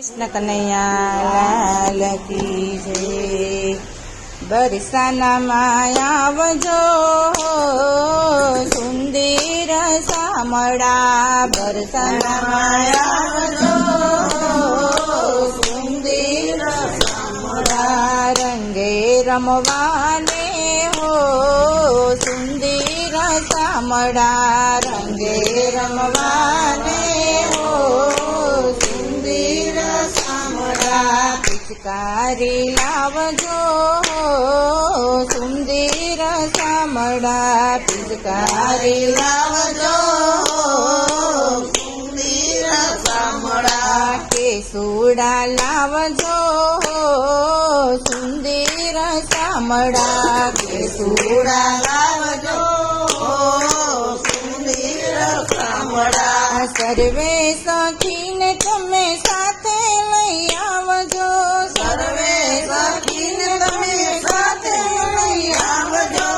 कृष्ण कन्हैया लाल की जय। बरसाना मायावजो सुंदर सामड़ा, बरसाना मायावजो सुंदर सामड़ा, रंगे रमवाने हो सुंदर सामड़ा, रंगे रमवाने हो सुंदर सामड़ा, पिचकारी लावजो सुंदर सामड़ा, पिचकारी लावजो सुंदर सामड़ा, केसूड़ा लावजो सुंदर सामड़ा, केसूड़ा लावजो सुंदर सामड़ा, सर्वे सखीने तमे साथे लई आवजो, सर्वे सखीने तमे साथे लई आवजो,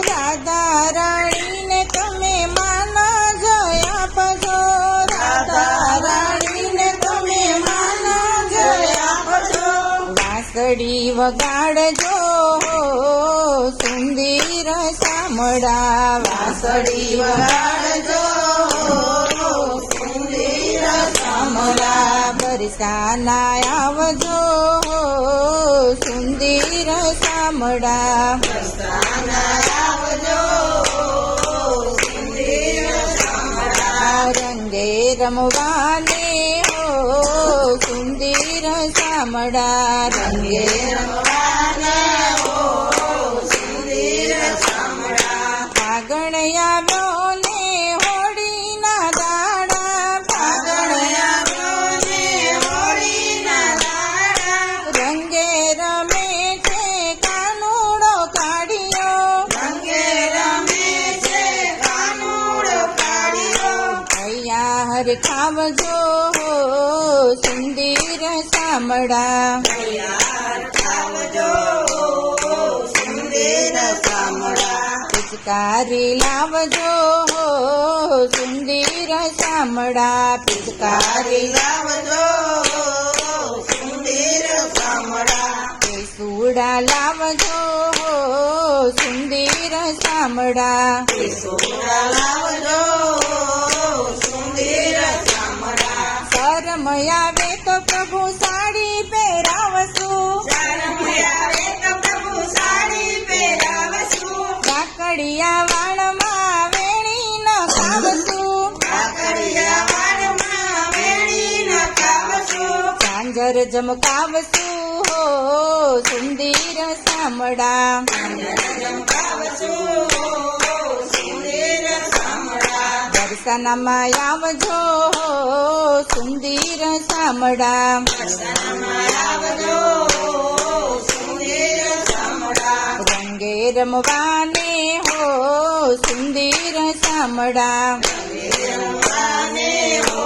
राधा राणी ने तमे माना जय आपजो, राधा राणी ने तमे माना जय आपजो, वासड़ी वगाड़जो सुंदर सामड़ा, वासड़ी वगाड़जो सुंदर सामड़ा, बरसाना आवजो सुंदर सामड़ा, बरसाना आवजो सुंदर सामड़ा, रंगे रमवाने हो सुंदर सामड़ा, रंगे रमवाने हो सुंदर सामड़ा, फागण આવ્યો ને હોળીના દાડા, ફાગણ આવ્યો ને હોળીના દાડા, રંગે રમે છે કાનુડો કાઢ્યો, રંગે રમે છે કાનુડો કાઢ્યો, અહીંયા હર ખાવજો સુંદર સામડા, અહીંયા હર ખાવજો સુંદર સામડા, पिचकारी लावजो सुंदर सामड़ा, पिचकारी लावजो सुंदर सामड़ा, केसूड़ा लावजो सुंदर सामड़ा, केसूड़ा लावजो सुंदर सामड़ा, शरम आवे तो प्रभु साड़ी पहेरावसु, शरम आवे तो प्रभु साड़ी पहेरावसु, काकड़िया वाणमा वेणी न खावसु, काकड़िया वाणमा वेणी न खावसु, झांझर जमकावसु हो सुंदर सामड़ा, झांझर जमकावसु सुंदर सामड़ा, बरसानामां आवजो सुंदर सामड़ा, बरसानामां आवजो सुंदर सामड़ा, रंगे रमवाने हो सुंदर सामड़ा, रंगे रमवाने हो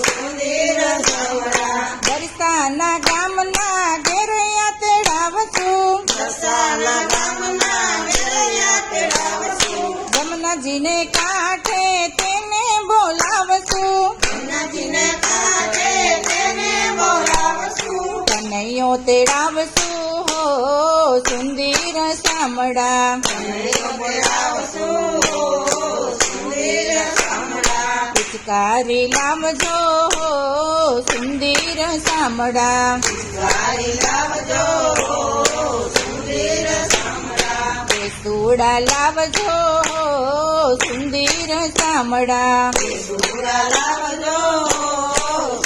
सुंदर सामड़ा, बरसाना गामना घेरया तेड़ावसु, बरसाना गामना घेरया तेड़ावसु, जमुनाजीने कांठे तेने बोलावसु, जमुनाजीने कांठे तेने बोलावसु, कन्हैयो तेड़ावसु हो सुंदर सामड़ा, कन्हैयो तेड़ावसु हो सुंदर सामड़ा, पिचकारी लावजो सुंदर सामड़ा, पिचकारी लावजो सुंदर सामड़ा, केसूड़ा लावजो सुंदर सामड़ा, केसूड़ा लावजो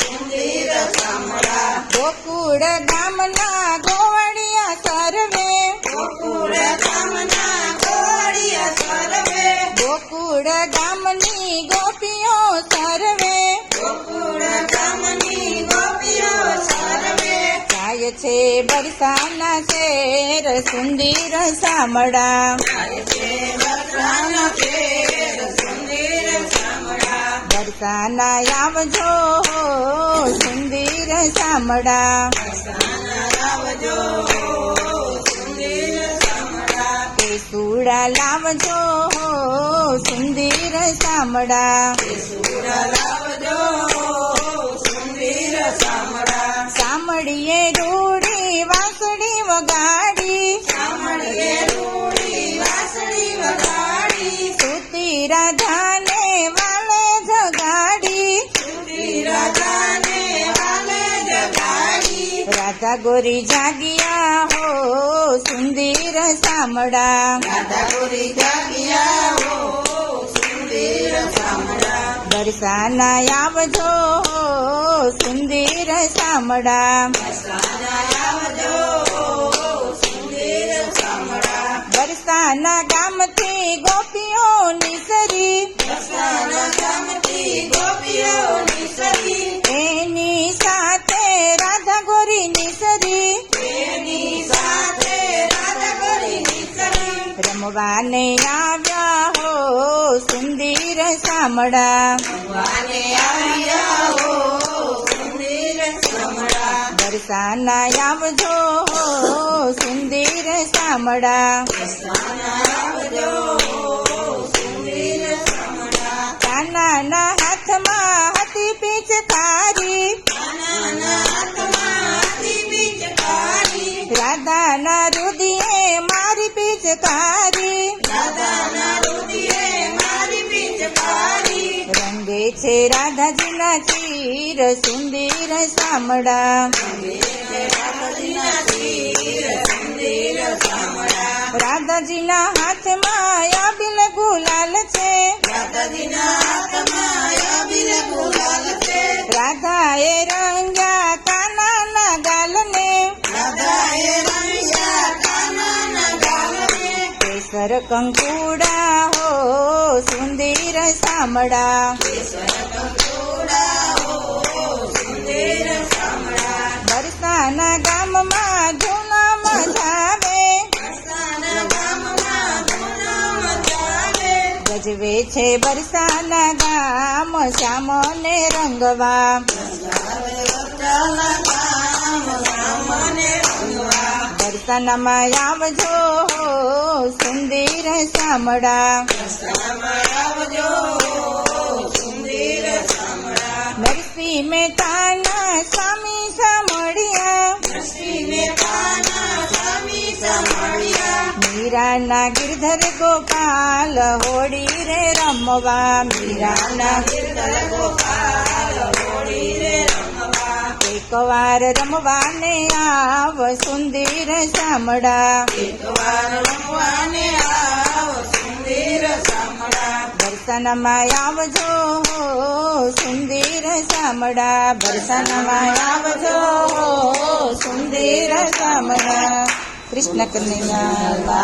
सुंदर सामड़ा, गोकुळ गामना गोवड़िया सर्वे, गोकुळ गामना गोवड़िया सर्वे, गोकुळ गामनी गोपीओ सर्वे, गोकुळ गामनी गोपीओ सर्वे, જાય છે બરસાના શેર સુંદર સામડા, જાય છે બરસાના શેર સુંદર સામડા, બરસાના આવજો સુંદર સામડા, બરસાના આવજો સુંદર સામડા, કેસુડા લાવજો સુંદર સામડા, કેસુડા લાવજો સુંદર સામડા, સાંભળીએ રૂડી વાંસળી વગાડી સુતી રાધાને વાલે જગાડી રાધા ગોરી જાગિયા હો સુંદર સામડા બરસાના આવજો સુંદર સામડા બરસાના ગામથી ગોપીઓ નિસરી એની સાથે રાધા ગોરી નિસરી રમવાને આવ્યા હો સુંદર સામડા બરસાના આવજો સુંદર સામડા કાનાના હાથમાં હતી પિચકારી રાધાના રુદિયે મારી પિચકારી રંગે છે રાધાજીના ચીર સુંદર સામડા રાધાજીના હાથમાં અબીલ ગુલાલ છે રાધાએ રંગ્યા કાનાના ગાલને કેસર કંકુડા હો સુંદર સામડા બરસાના ગામમાં ધૂના મજાવે ગજવે છે બરસાના ગામ શ્યામને રંગવા બરસાનામાં આવજો સુંદર સામડા નરસિંહ મહેતાના સ્વામી સામળિયા મીરાના ગિરધર ગોપાલ હોડી રે રમવા મીરાના ગિરધર ગોપાલ હોડી રે રમવા એકવાર રમવાને આવ સુંદર સામડા બરસાનામાં આવજો સુંદર સામડા બરસાનામાં આવજો સુંદર સામડા કૃષ્ણ કનૈયા